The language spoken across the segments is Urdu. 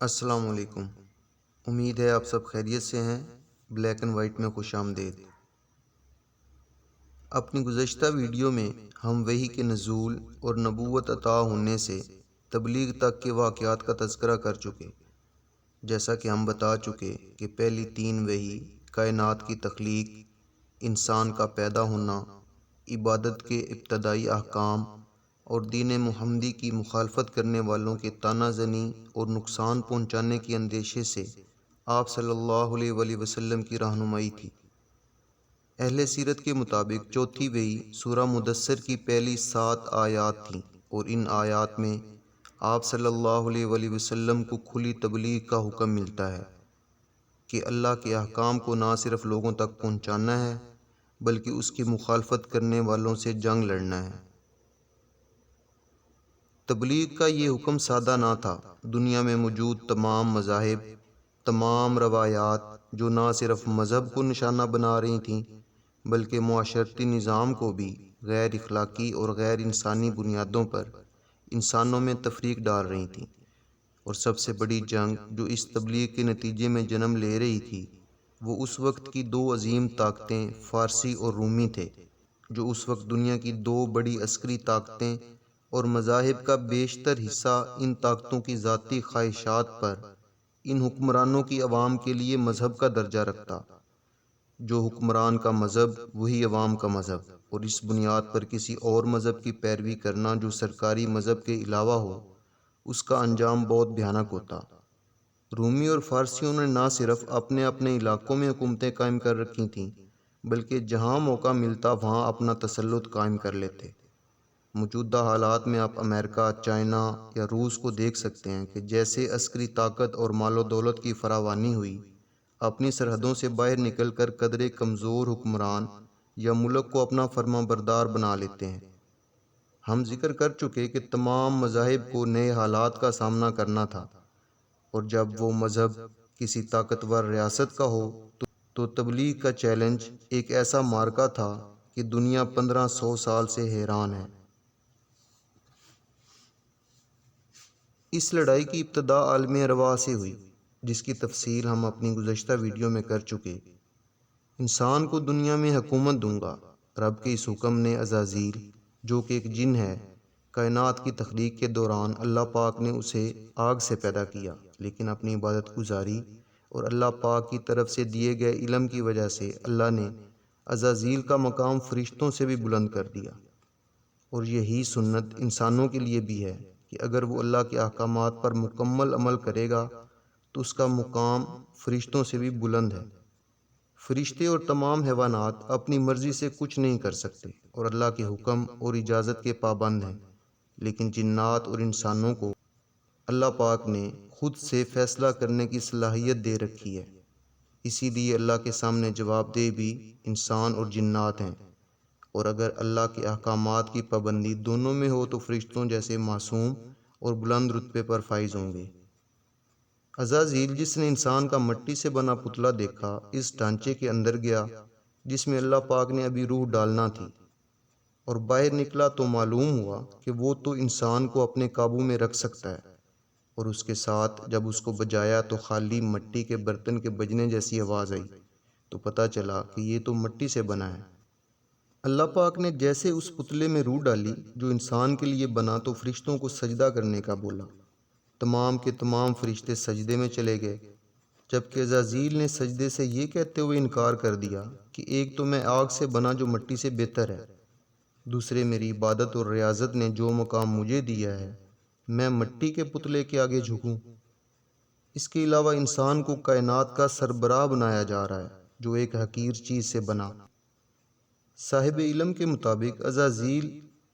السلام علیکم۔ امید ہے آپ سب خیریت سے ہیں۔ بلیک اینڈ وائٹ میں خوش آمدید۔ اپنی گزشتہ ویڈیو میں ہم وحی کے نزول اور نبوت عطا ہونے سے تبلیغ تک کے واقعات کا تذکرہ کر چکے۔ جیسا کہ ہم بتا چکے کہ پہلی 3 وحی، کائنات کی تخلیق، انسان کا پیدا ہونا، عبادت کے ابتدائی احکام اور دین محمدی کی مخالفت کرنے والوں کے طعنہ زنی اور نقصان پہنچانے کے اندیشے سے آپ صلی اللہ علیہ وآلہ وسلم کی رہنمائی تھی۔ اہل سیرت کے مطابق چوتھی وحی سورہ مدثر کی پہلی 7 آیات تھیں، اور ان آیات میں آپ صلی اللہ علیہ وآلہ وسلم کو کھلی تبلیغ کا حکم ملتا ہے کہ اللہ کے احکام کو نہ صرف لوگوں تک پہنچانا ہے بلکہ اس کی مخالفت کرنے والوں سے جنگ لڑنا ہے۔ تبلیغ کا یہ حکم سادہ نہ تھا۔ دنیا میں موجود تمام مذاہب، تمام روایات جو نہ صرف مذہب کو نشانہ بنا رہی تھیں بلکہ معاشرتی نظام کو بھی غیر اخلاقی اور غیر انسانی بنیادوں پر انسانوں میں تفریق ڈال رہی تھیں، اور سب سے بڑی جنگ جو اس تبلیغ کے نتیجے میں جنم لے رہی تھی وہ اس وقت کی 2 عظیم طاقتیں فارسی اور رومی تھے، جو اس وقت دنیا کی 2 بڑی عسکری طاقتیں اور مذاہب کا بیشتر حصہ ان طاقتوں کی ذاتی خواہشات پر ان حکمرانوں کی عوام کے لیے مذہب کا درجہ رکھتا۔ جو حکمران کا مذہب وہی عوام کا مذہب، اور اس بنیاد پر کسی اور مذہب کی پیروی کرنا جو سرکاری مذہب کے علاوہ ہو، اس کا انجام بہت بھیانک ہوتا۔ رومی اور فارسیوں نے نہ صرف اپنے اپنے علاقوں میں حکومتیں قائم کر رکھی تھیں بلکہ جہاں موقع ملتا وہاں اپنا تسلط قائم کر لیتے۔ موجودہ حالات میں آپ امریکہ، چائنا یا روس کو دیکھ سکتے ہیں کہ جیسے عسکری طاقت اور مال و دولت کی فراوانی ہوئی، اپنی سرحدوں سے باہر نکل کر قدرے کمزور حکمران یا ملک کو اپنا فرما بردار بنا لیتے ہیں۔ ہم ذکر کر چکے کہ تمام مذاہب کو نئے حالات کا سامنا کرنا تھا، اور جب وہ مذہب کسی طاقتور ریاست کا ہو تو تبلیغ کا چیلنج ایک ایسا معرکہ تھا کہ دنیا 1500 سال سے حیران ہے۔ اس لڑائی کی ابتدا عالم ارواح سے ہوئی، جس کی تفصیل ہم اپنی گزشتہ ویڈیو میں کر چکے۔ انسان کو دنیا میں حکومت دوں گا۔ رب کے اس حکم نے عزازیل، جو کہ ایک جن ہے، کائنات کی تخلیق کے دوران اللہ پاک نے اسے آگ سے پیدا کیا، لیکن اپنی عبادت گزاری اور اللہ پاک کی طرف سے دیے گئے علم کی وجہ سے اللہ نے عزازیل کا مقام فرشتوں سے بھی بلند کر دیا۔ اور یہی سنت انسانوں کے لیے بھی ہے کہ اگر وہ اللہ کے احکامات پر مکمل عمل کرے گا تو اس کا مقام فرشتوں سے بھی بلند ہے۔ فرشتے اور تمام حیوانات اپنی مرضی سے کچھ نہیں کر سکتے اور اللہ کے حکم اور اجازت کے پابند ہیں، لیکن جنات اور انسانوں کو اللہ پاک نے خود سے فیصلہ کرنے کی صلاحیت دے رکھی ہے۔ اسی لیے اللہ کے سامنے جواب دہ بھی انسان اور جنات ہیں، اور اگر اللہ کے احکامات کی پابندی دونوں میں ہو تو فرشتوں جیسے معصوم اور بلند رتبے پر فائز ہوں گے۔ عزازیل، جس نے انسان کا مٹی سے بنا پتلا دیکھا، اس ڈھانچے کے اندر گیا جس میں اللہ پاک نے ابھی روح ڈالنا تھی، اور باہر نکلا تو معلوم ہوا کہ وہ تو انسان کو اپنے قابو میں رکھ سکتا ہے، اور اس کے ساتھ جب اس کو بجایا تو خالی مٹی کے برتن کے بجنے جیسی آواز آئی، تو پتہ چلا کہ یہ تو مٹی سے بنا ہے۔ اللہ پاک نے جیسے اس پتلے میں روح ڈالی جو انسان کے لیے بنا تو فرشتوں کو سجدہ کرنے کا بولا۔ تمام کے تمام فرشتے سجدے میں چلے گئے، جبکہ عزازیل نے سجدے سے یہ کہتے ہوئے انکار کر دیا کہ ایک تو میں آگ سے بنا جو مٹی سے بہتر ہے، دوسرے میری عبادت اور ریاضت نے جو مقام مجھے دیا ہے میں مٹی کے پتلے کے آگے جھکوں۔ اس کے علاوہ انسان کو کائنات کا سربراہ بنایا جا رہا ہے جو ایک حقیر چیز سے بنا۔ صاحب علم کے مطابق عزازیل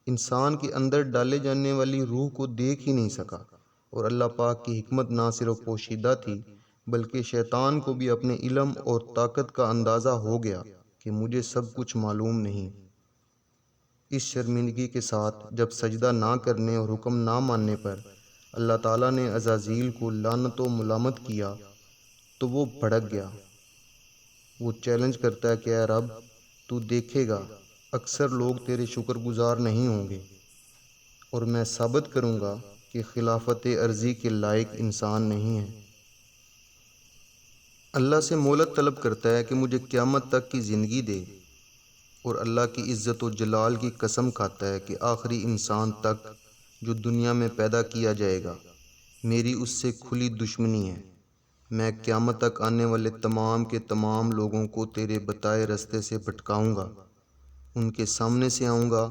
انسان کے اندر ڈالے جانے والی روح کو دیکھ ہی نہیں سکا، اور اللہ پاک کی حکمت نہ صرف پوشیدہ تھی بلکہ شیطان کو بھی اپنے علم اور طاقت کا اندازہ ہو گیا کہ مجھے سب کچھ معلوم نہیں۔ اس شرمندگی کے ساتھ جب سجدہ نہ کرنے اور حکم نہ ماننے پر اللہ تعالیٰ نے عزازیل کو لعنت و ملامت کیا تو وہ بھڑک گیا۔ وہ چیلنج کرتا ہے کہ اے رب، تو دیکھے گا اکثر لوگ تیرے شکر گزار نہیں ہوں گے، اور میں ثابت کروں گا کہ خلافت عرضی کے لائق انسان نہیں ہے۔ اللہ سے مہلت طلب کرتا ہے کہ مجھے قیامت تک کی زندگی دے، اور اللہ کی عزت و جلال کی قسم کھاتا ہے کہ آخری انسان تک جو دنیا میں پیدا کیا جائے گا میری اس سے کھلی دشمنی ہے۔ میں قیامت تک آنے والے تمام کے تمام لوگوں کو تیرے بتائے راستے سے بھٹکاؤں گا، ان کے سامنے سے آؤں گا،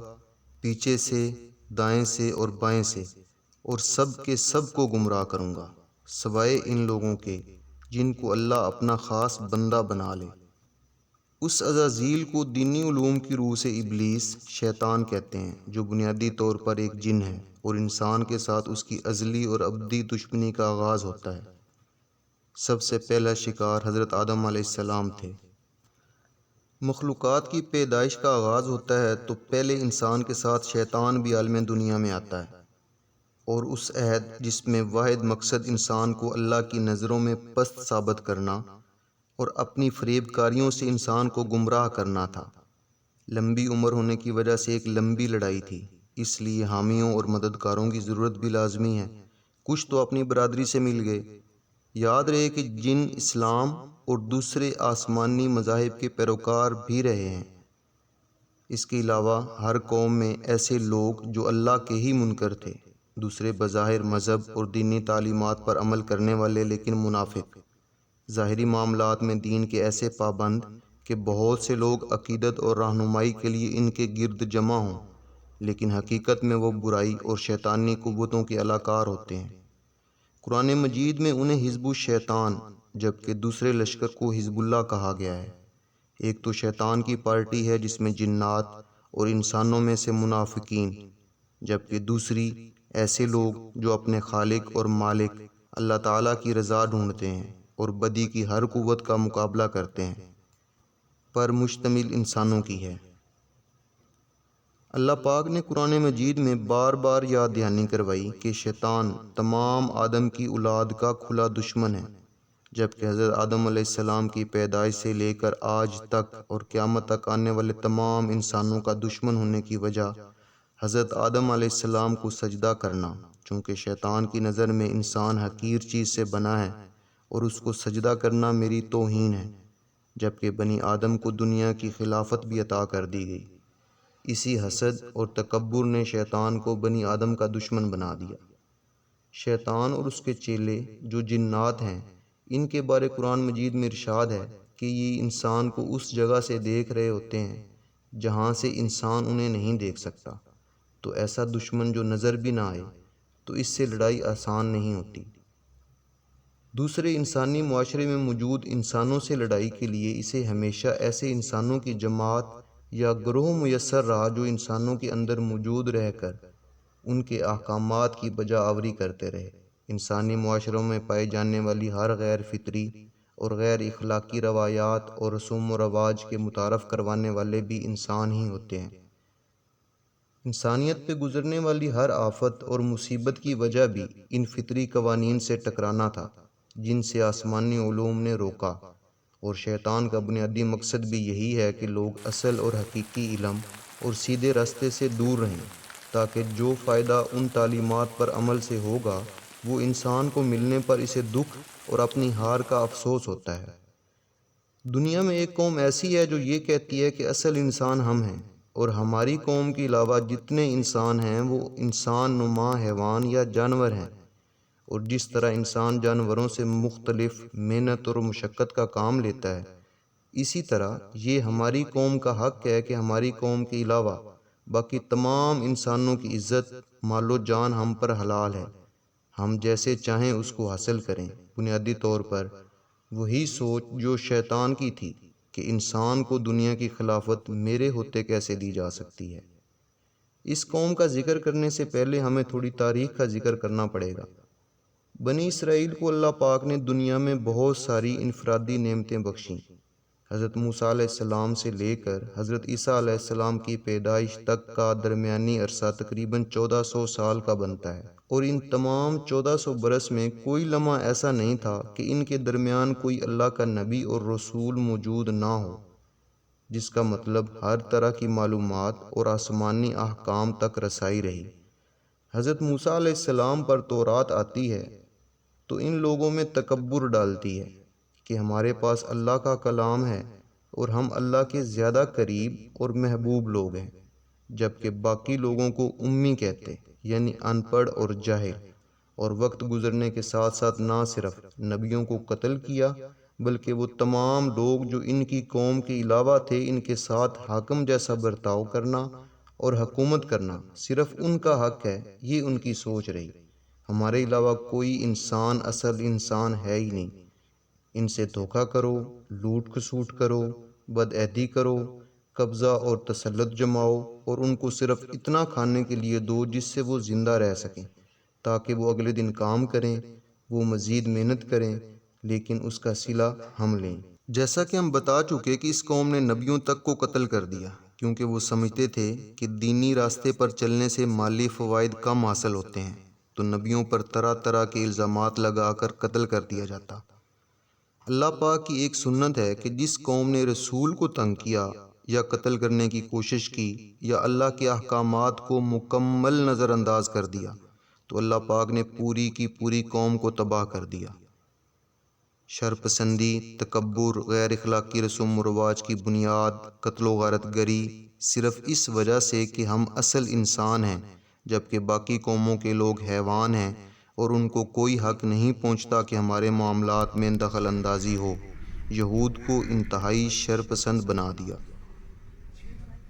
پیچھے سے، دائیں سے اور بائیں سے، اور سب کے سب کو گمراہ کروں گا سوائے ان لوگوں کے جن کو اللہ اپنا خاص بندہ بنا لے۔ اس عزازیل کو دینی علوم کی روح سے ابلیس، شیطان کہتے ہیں، جو بنیادی طور پر ایک جن ہے، اور انسان کے ساتھ اس کی ازلی اور ابدی دشمنی کا آغاز ہوتا ہے۔ سب سے پہلا شکار حضرت آدم علیہ السلام تھے۔ مخلوقات کی پیدائش کا آغاز ہوتا ہے تو پہلے انسان کے ساتھ شیطان بھی عالم دنیا میں آتا ہے، اور اس عہد جس میں واحد مقصد انسان کو اللہ کی نظروں میں پست ثابت کرنا اور اپنی فریب کاریوں سے انسان کو گمراہ کرنا تھا۔ لمبی عمر ہونے کی وجہ سے ایک لمبی لڑائی تھی، اس لیے حامیوں اور مددگاروں کی ضرورت بھی لازمی ہے۔ کچھ تو اپنی برادری سے مل گئے۔ یاد رہے کہ جن اسلام اور دوسرے آسمانی مذاہب کے پیروکار بھی رہے ہیں۔ اس کے علاوہ ہر قوم میں ایسے لوگ جو اللہ کے ہی منکر تھے، دوسرے بظاہر مذہب اور دینی تعلیمات پر عمل کرنے والے لیکن منافق، ظاہری معاملات میں دین کے ایسے پابند کہ بہت سے لوگ عقیدت اور رہنمائی کے لیے ان کے گرد جمع ہوں، لیکن حقیقت میں وہ برائی اور شیطانی قوتوں کے علاقار ہوتے ہیں۔ قرآن مجید میں انہیں حزب الشیطان جبکہ دوسرے لشکر کو حزب اللہ کہا گیا ہے۔ ایک تو شیطان کی پارٹی ہے جس میں جنات اور انسانوں میں سے منافقین، جبکہ دوسری ایسے لوگ جو اپنے خالق اور مالک اللہ تعالیٰ کی رضا ڈھونڈتے ہیں اور بدی کی ہر قوت کا مقابلہ کرتے ہیں، پر مشتمل انسانوں کی ہے۔ اللہ پاک نے قرآن مجید میں بار بار یاد دہانی کروائی کہ شیطان تمام آدم کی اولاد کا کھلا دشمن ہے، جبکہ حضرت آدم علیہ السلام کی پیدائش سے لے کر آج تک اور قیامت تک آنے والے تمام انسانوں کا دشمن ہونے کی وجہ حضرت آدم علیہ السلام کو سجدہ کرنا، چونکہ شیطان کی نظر میں انسان حقیر چیز سے بنا ہے اور اس کو سجدہ کرنا میری توہین ہے، جبکہ بنی آدم کو دنیا کی خلافت بھی عطا کر دی گئی۔ اسی حسد اور تکبر نے شیطان کو بنی آدم کا دشمن بنا دیا۔ شیطان اور اس کے چیلے جو جنات ہیں، ان کے بارے قرآن مجید میں ارشاد ہے کہ یہ انسان کو اس جگہ سے دیکھ رہے ہوتے ہیں جہاں سے انسان انہیں نہیں دیکھ سکتا، تو ایسا دشمن جو نظر بھی نہ آئے تو اس سے لڑائی آسان نہیں ہوتی۔ دوسرے انسانی معاشرے میں موجود انسانوں سے لڑائی کے لیے اسے ہمیشہ ایسے انسانوں کی جماعت یا گروہ میسر رہا جو انسانوں کے اندر موجود رہ کر ان کے احکامات کی بجا آوری کرتے رہے۔ انسانی معاشروں میں پائی جانے والی ہر غیر فطری اور غیر اخلاقی روایات اور رسوم و رواج کے متعارف کروانے والے بھی انسان ہی ہوتے ہیں۔ انسانیت پہ گزرنے والی ہر آفت اور مصیبت کی وجہ بھی ان فطری قوانین سے ٹکرانا تھا جن سے آسمانی علوم نے روکا، اور شیطان کا بنیادی مقصد بھی یہی ہے کہ لوگ اصل اور حقیقی علم اور سیدھے راستے سے دور رہیں، تاکہ جو فائدہ ان تعلیمات پر عمل سے ہوگا وہ انسان کو ملنے پر اسے دکھ اور اپنی ہار کا افسوس ہوتا ہے۔ دنیا میں ایک قوم ایسی ہے جو یہ کہتی ہے کہ اصل انسان ہم ہیں، اور ہماری قوم کے علاوہ جتنے انسان ہیں وہ انسان نما حیوان یا جانور ہیں، اور جس طرح انسان جانوروں سے مختلف محنت اور مشقت کا کام لیتا ہے، اسی طرح یہ ہماری قوم کا حق ہے کہ ہماری قوم کے علاوہ باقی تمام انسانوں کی عزت، مال و جان ہم پر حلال ہے، ہم جیسے چاہیں اس کو حاصل کریں۔ بنیادی طور پر وہی سوچ جو شیطان کی تھی کہ انسان کو دنیا کی خلافت میرے ہوتے کیسے دی جا سکتی ہے۔ اس قوم کا ذکر کرنے سے پہلے ہمیں تھوڑی تاریخ کا ذکر کرنا پڑے گا۔ بنی اسرائیل کو اللہ پاک نے دنیا میں بہت ساری انفرادی نعمتیں بخشیں۔ حضرت موسیٰ علیہ السلام سے لے کر حضرت عیسیٰ علیہ السلام کی پیدائش تک کا درمیانی عرصہ تقریباً 1400 سال کا بنتا ہے، اور ان تمام 1400 برس میں کوئی لمحہ ایسا نہیں تھا کہ ان کے درمیان کوئی اللہ کا نبی اور رسول موجود نہ ہو، جس کا مطلب ہر طرح کی معلومات اور آسمانی احکام تک رسائی رہی۔ حضرت موسیٰ علیہ السلام پر تورات آتی ہے تو ان لوگوں میں تکبر ڈالتی ہے کہ ہمارے پاس اللہ کا کلام ہے اور ہم اللہ کے زیادہ قریب اور محبوب لوگ ہیں، جبکہ باقی لوگوں کو امی کہتے، یعنی ان پڑھ اور جاہل، اور وقت گزرنے کے ساتھ ساتھ نہ صرف نبیوں کو قتل کیا بلکہ وہ تمام لوگ جو ان کی قوم کے علاوہ تھے ان کے ساتھ حاکم جیسا برتاؤ کرنا اور حکومت کرنا صرف ان کا حق ہے، یہ ان کی سوچ رہی۔ ہمارے علاوہ کوئی انسان اصل انسان ہے ہی نہیں، ان سے دھوکہ کرو، لوٹ کھسوٹ کرو، بدعہدی کرو، قبضہ اور تسلط جماؤ اور ان کو صرف اتنا کھانے کے لیے دو جس سے وہ زندہ رہ سکیں تاکہ وہ اگلے دن کام کریں، وہ مزید محنت کریں، لیکن اس کا صلہ ہم لیں۔ جیسا کہ ہم بتا چکے کہ اس قوم نے نبیوں تک کو قتل کر دیا کیونکہ وہ سمجھتے تھے کہ دینی راستے پر چلنے سے مالی فوائد کم حاصل ہوتے ہیں، تو نبیوں پر طرح طرح کے الزامات لگا کر قتل کر دیا جاتا۔ اللہ پاک کی ایک سنت ہے کہ جس قوم نے رسول کو تنگ کیا یا قتل کرنے کی کوشش کی یا اللہ کے احکامات کو مکمل نظر انداز کر دیا تو اللہ پاک نے پوری کی پوری قوم کو تباہ کر دیا۔ شرپسندی، تکبر، غیر اخلاقی رسوم و رواج کی بنیاد، قتل و غارت گری، صرف اس وجہ سے کہ ہم اصل انسان ہیں جبکہ باقی قوموں کے لوگ حیوان ہیں اور ان کو کوئی حق نہیں پہنچتا کہ ہمارے معاملات میں دخل اندازی ہو، یہود کو انتہائی شرپسند بنا دیا۔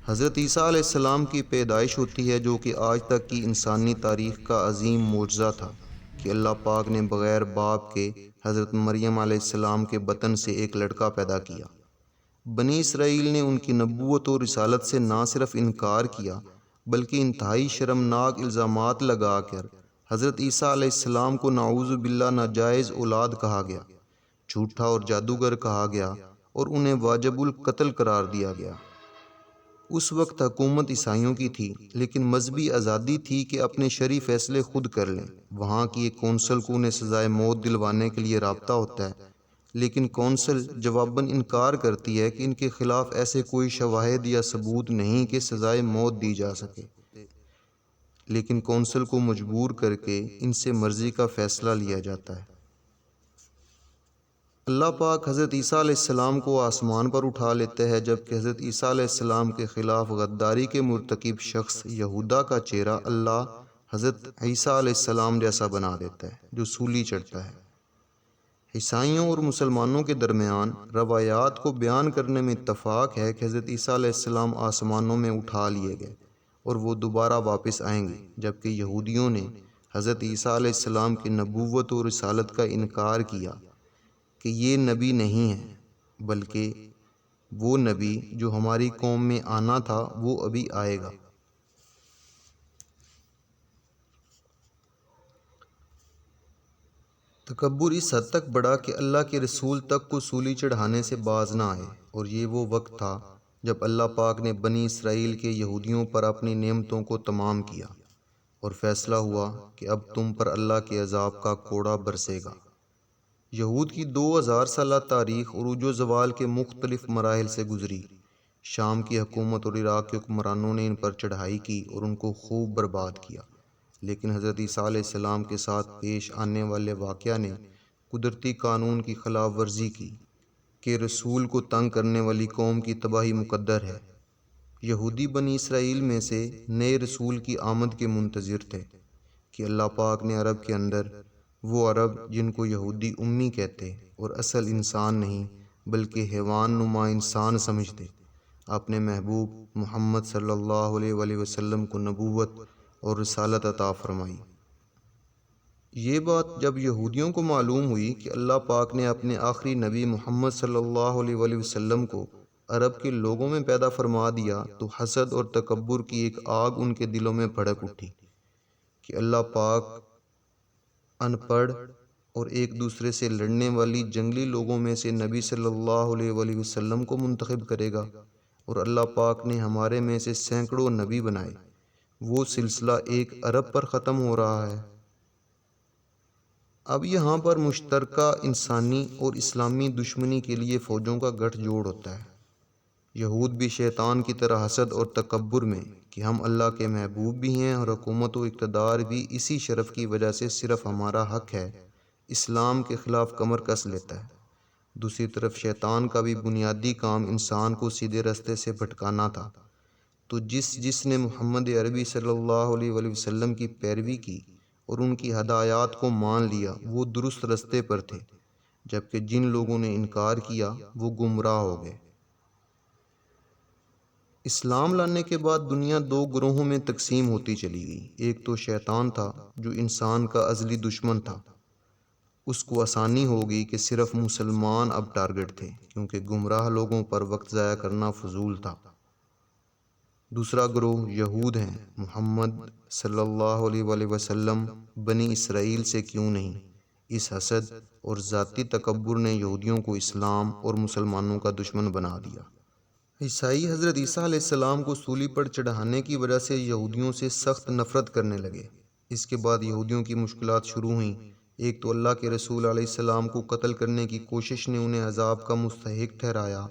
حضرت عیسیٰ علیہ السلام کی پیدائش ہوتی ہے جو کہ آج تک کی انسانی تاریخ کا عظیم معجزہ تھا کہ اللہ پاک نے بغیر باپ کے حضرت مریم علیہ السلام کے بطن سے ایک لڑکا پیدا کیا۔ بنی اسرائیل نے ان کی نبوت و رسالت سے نہ صرف انکار کیا بلکہ انتہائی شرمناک الزامات لگا کر حضرت عیسیٰ علیہ السلام کو نعوذ باللہ ناجائز اولاد کہا گیا، جھوٹا اور جادوگر کہا گیا اور انہیں واجب القتل قرار دیا گیا۔ اس وقت حکومت عیسائیوں کی تھی لیکن مذہبی آزادی تھی کہ اپنے شرعی فیصلے خود کر لیں۔ وہاں کی ایک کونسل کو انہیں سزائے موت دلوانے کے لیے رابطہ ہوتا ہے، لیکن کونسل جواباً انکار کرتی ہے کہ ان کے خلاف ایسے کوئی شواہد یا ثبوت نہیں کہ سزائے موت دی جا سکے، لیکن کونسل کو مجبور کر کے ان سے مرضی کا فیصلہ لیا جاتا ہے۔ اللہ پاک حضرت عیسیٰ علیہ السلام کو آسمان پر اٹھا لیتا ہے جبکہ حضرت عیسیٰ علیہ السلام کے خلاف غداری کے مرتکب شخص یہودا کا چہرہ اللہ حضرت عیسیٰ علیہ السلام جیسا بنا دیتا ہے جو سولی چڑھتا ہے۔ عیسائیوں اور مسلمانوں کے درمیان روایات کو بیان کرنے میں اتفاق ہے کہ حضرت عیسیٰ علیہ السلام آسمانوں میں اٹھا لیے گئے اور وہ دوبارہ واپس آئیں گے، جبکہ یہودیوں نے حضرت عیسیٰ علیہ السلام کی نبوت و رسالت کا انکار کیا کہ یہ نبی نہیں ہے بلکہ وہ نبی جو ہماری قوم میں آنا تھا وہ ابھی آئے گا۔ تکبر اس حد تک بڑھا کہ اللہ کے رسول تک کو سولی چڑھانے سے باز نہ آئے، اور یہ وہ وقت تھا جب اللہ پاک نے بنی اسرائیل کے یہودیوں پر اپنی نعمتوں کو تمام کیا اور فیصلہ ہوا کہ اب تم پر اللہ کے عذاب کا کوڑا برسے گا۔ یہود کی 2000 سالہ تاریخ عروج و زوال کے مختلف مراحل سے گزری۔ شام کی حکومت اور عراق کے حکمرانوں نے ان پر چڑھائی کی اور ان کو خوب برباد کیا، لیکن حضرت عیسیٰ علیہ السلام کے ساتھ پیش آنے والے واقعہ نے قدرتی قانون کی خلاف ورزی کی کہ رسول کو تنگ کرنے والی قوم کی تباہی مقدر ہے۔ یہودی بنی اسرائیل میں سے نئے رسول کی آمد کے منتظر تھے کہ اللہ پاک نے عرب کے اندر وہ عرب جن کو یہودی امی کہتے اور اصل انسان نہیں بلکہ حیوان نما انسان سمجھتے، اپنے محبوب محمد صلی اللہ علیہ وآلہ وسلم کو نبوت اور رسالت عطا فرمائی۔ یہ بات جب یہودیوں کو معلوم ہوئی کہ اللہ پاک نے اپنے آخری نبی محمد صلی اللہ علیہ وآلہ وسلم کو عرب کے لوگوں میں پیدا فرما دیا تو حسد اور تکبر کی ایک آگ ان کے دلوں میں بھڑک اٹھی کہ اللہ پاک ان پڑھ اور ایک دوسرے سے لڑنے والی جنگلی لوگوں میں سے نبی صلی اللہ علیہ وآلہ وسلم کو منتخب کرے گا، اور اللہ پاک نے ہمارے میں سے سینکڑوں نبی بنائے۔ وہ سلسلہ ایک عرب پر ختم ہو رہا ہے۔ اب یہاں پر مشترکہ انسانی اور اسلامی دشمنی کے لیے فوجوں کا گٹھ جوڑ ہوتا ہے۔ یہود بھی شیطان کی طرح حسد اور تکبر میں کہ ہم اللہ کے محبوب بھی ہیں اور حکومت و اقتدار بھی اسی شرف کی وجہ سے صرف ہمارا حق ہے، اسلام کے خلاف کمر کس لیتا ہے۔ دوسری طرف شیطان کا بھی بنیادی کام انسان کو سیدھے راستے سے بھٹکانا تھا، تو جس نے محمد عربی صلی اللہ علیہ وآلہ وسلم کی پیروی کی اور ان کی ہدایات کو مان لیا وہ درست راستے پر تھے، جبکہ جن لوگوں نے انکار کیا وہ گمراہ ہو گئے۔ اسلام لانے کے بعد دنیا دو گروہوں میں تقسیم ہوتی چلی گئی۔ ایک تو شیطان تھا جو انسان کا ازلی دشمن تھا، اس کو آسانی ہوگی کہ صرف مسلمان اب ٹارگٹ تھے کیونکہ گمراہ لوگوں پر وقت ضائع کرنا فضول تھا۔ دوسرا گروہ یہود ہیں، محمد صلی اللہ علیہ وآلہ وسلم بنی اسرائیل سے کیوں نہیں۔ اس حسد اور ذاتی تکبر نے یہودیوں کو اسلام اور مسلمانوں کا دشمن بنا دیا۔ عیسائی حضرت عیسیٰ علیہ السلام کو سولی پر چڑھانے کی وجہ سے یہودیوں سے سخت نفرت کرنے لگے۔ اس کے بعد یہودیوں کی مشکلات شروع ہوئیں۔ ایک تو اللہ کے رسول علیہ السلام کو قتل کرنے کی کوشش نے انہیں عذاب کا مستحق ٹھہرایا،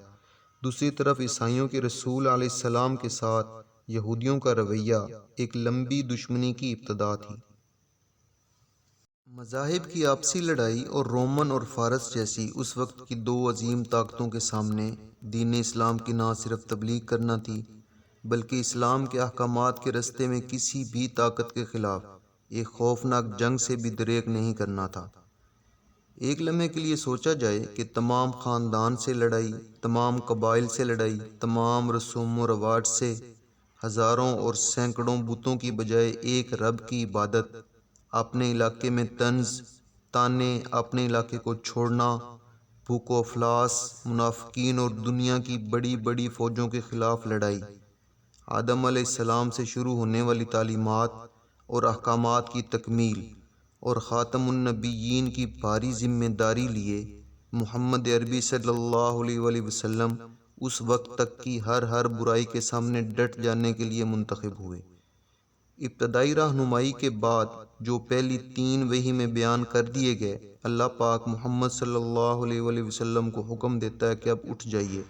دوسری طرف عیسائیوں کے رسول علیہ السلام کے ساتھ یہودیوں کا رویہ ایک لمبی دشمنی کی ابتدا تھی۔ مذاہب کی آپسی لڑائی اور رومن اور فارس جیسی اس وقت کی دو عظیم طاقتوں کے سامنے دین اسلام کی نہ صرف تبلیغ کرنا تھی بلکہ اسلام کے احکامات کے راستے میں کسی بھی طاقت کے خلاف ایک خوفناک جنگ سے بھی دریغ نہیں کرنا تھا۔ ایک لمحے کے لیے سوچا جائے کہ تمام خاندان سے لڑائی، تمام قبائل سے لڑائی، تمام رسوم و رواج سے، ہزاروں اور سینکڑوں بتوں کی بجائے ایک رب کی عبادت، اپنے علاقے میں طنز تانے، اپنے علاقے کو چھوڑنا، بھوک و افلاس، منافقین اور دنیا کی بڑی بڑی فوجوں کے خلاف لڑائی، آدم علیہ السلام سے شروع ہونے والی تعلیمات اور احکامات کی تکمیل، اور خاتم النبیین کی بھاری ذمہ داری لیے محمد عربی صلی اللہ علیہ وآلہ وسلم اس وقت تک کی ہر برائی کے سامنے ڈٹ جانے کے لیے منتخب ہوئے۔ ابتدائی رہنمائی کے بعد جو پہلی 3 وحی میں بیان کر دیے گئے، اللہ پاک محمد صلی اللہ علیہ وآلہ وسلم کو حکم دیتا ہے کہ اب اٹھ جائیے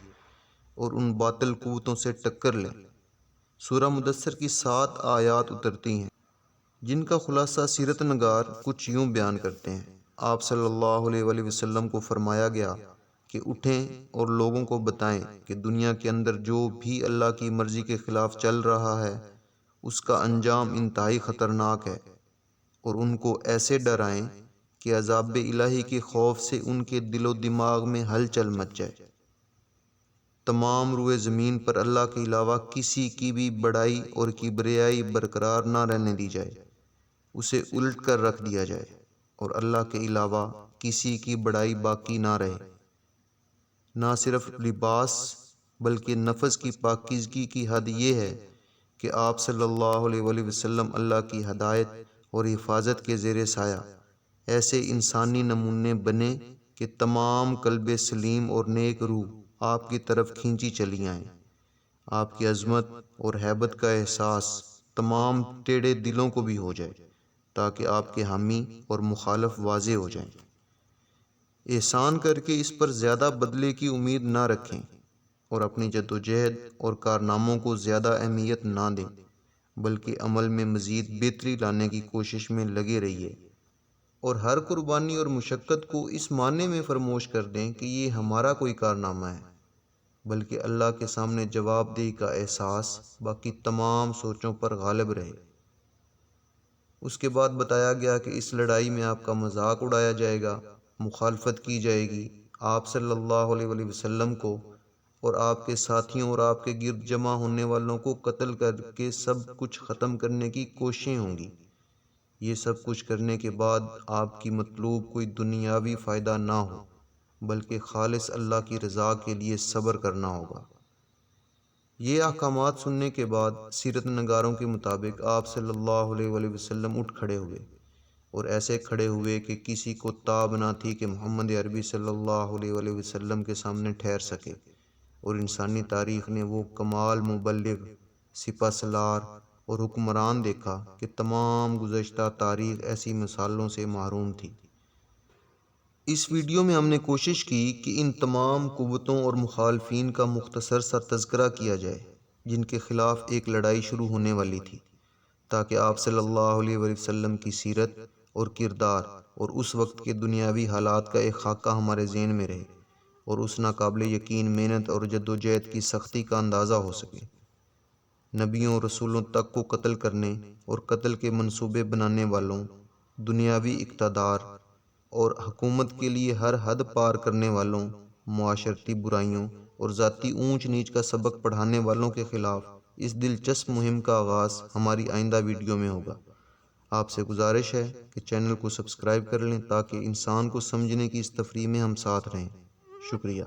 اور ان باطل قوتوں سے ٹکر لیں۔ سورہ مدثر کی 7 آیات اترتی ہیں جن کا خلاصہ سیرت نگار کچھ یوں بیان کرتے ہیں۔ آپ صلی اللہ علیہ وآلہ وسلم کو فرمایا گیا کہ اٹھیں اور لوگوں کو بتائیں کہ دنیا کے اندر جو بھی اللہ کی مرضی کے خلاف چل رہا ہے اس کا انجام انتہائی خطرناک ہے، اور ان کو ایسے ڈرائیں کہ عذاب الہی کے خوف سے ان کے دل و دماغ میں ہلچل مچ جائے۔ تمام روئے زمین پر اللہ کے علاوہ کسی کی بھی بڑائی اور کبریائی برقرار نہ رہنے دی جائے، اسے الٹ کر رکھ دیا جائے اور اللہ کے علاوہ کسی کی بڑائی باقی نہ رہے۔ نہ صرف لباس بلکہ نفس کی پاکیزگی کی حد یہ ہے کہ آپ صلی اللہ علیہ وآلہ وسلم اللہ کی ہدایت اور حفاظت کے زیر سایہ ایسے انسانی نمونے بنے کہ تمام قلب سلیم اور نیک روح آپ کی طرف کھینچی چلی آئیں۔ آپ کی عظمت اور ہیبت کا احساس تمام ٹیڑھے دلوں کو بھی ہو جائے تاکہ آپ کے حامی اور مخالف واضح ہو جائیں۔ احسان کر کے اس پر زیادہ بدلے کی امید نہ رکھیں اور اپنی جدوجہد اور کارناموں کو زیادہ اہمیت نہ دیں، بلکہ عمل میں مزید بہتری لانے کی کوشش میں لگے رہیے، اور ہر قربانی اور مشقت کو اس معنی میں فراموش کر دیں کہ یہ ہمارا کوئی کارنامہ ہے، بلکہ اللہ کے سامنے جواب دہی کا احساس باقی تمام سوچوں پر غالب رہے۔ اس کے بعد بتایا گیا کہ اس لڑائی میں آپ کا مذاق اڑایا جائے گا، مخالفت کی جائے گی، آپ صلی اللہ علیہ وآلہ وسلم کو اور آپ کے ساتھیوں اور آپ کے گرد جمع ہونے والوں کو قتل کر کے سب کچھ ختم کرنے کی کوششیں ہوں گی۔ یہ سب کچھ کرنے کے بعد آپ کی مطلوب کوئی دنیاوی فائدہ نہ ہو بلکہ خالص اللہ کی رضا کے لیے صبر کرنا ہوگا۔ یہ احکامات سننے کے بعد سیرت نگاروں کے مطابق آپ صلی اللہ علیہ وآلہ وسلم اٹھ کھڑے ہوئے، اور ایسے کھڑے ہوئے کہ کسی کو تاب نہ تھی کہ محمد عربی صلی اللہ علیہ وآلہ وسلم کے سامنے ٹھہر سکے، اور انسانی تاریخ نے وہ کمال مبلغ، سپہ سالار اور حکمران دیکھا کہ تمام گزشتہ تاریخ ایسی مثالوں سے محروم تھی۔ اس ویڈیو میں ہم نے کوشش کی کہ ان تمام قوتوں اور مخالفین کا مختصر سا تذکرہ کیا جائے جن کے خلاف ایک لڑائی شروع ہونے والی تھی، تاکہ آپ صلی اللہ علیہ وآلہ وسلم کی سیرت اور کردار اور اس وقت کے دنیاوی حالات کا ایک خاکہ ہمارے ذہن میں رہے اور اس ناقابل یقین محنت اور جدوجہد کی سختی کا اندازہ ہو سکے۔ نبیوں اور رسولوں تک کو قتل کرنے اور قتل کے منصوبے بنانے والوں، دنیاوی اقتدار اور حکومت کے لیے ہر حد پار کرنے والوں، معاشرتی برائیوں اور ذاتی اونچ نیچ کا سبق پڑھانے والوں کے خلاف اس دلچسپ مہم کا آغاز ہماری آئندہ ویڈیو میں ہوگا۔ آپ سے گزارش ہے کہ چینل کو سبسکرائب کر لیں تاکہ انسان کو سمجھنے کی اس تفریح میں ہم ساتھ رہیں۔ شکریہ۔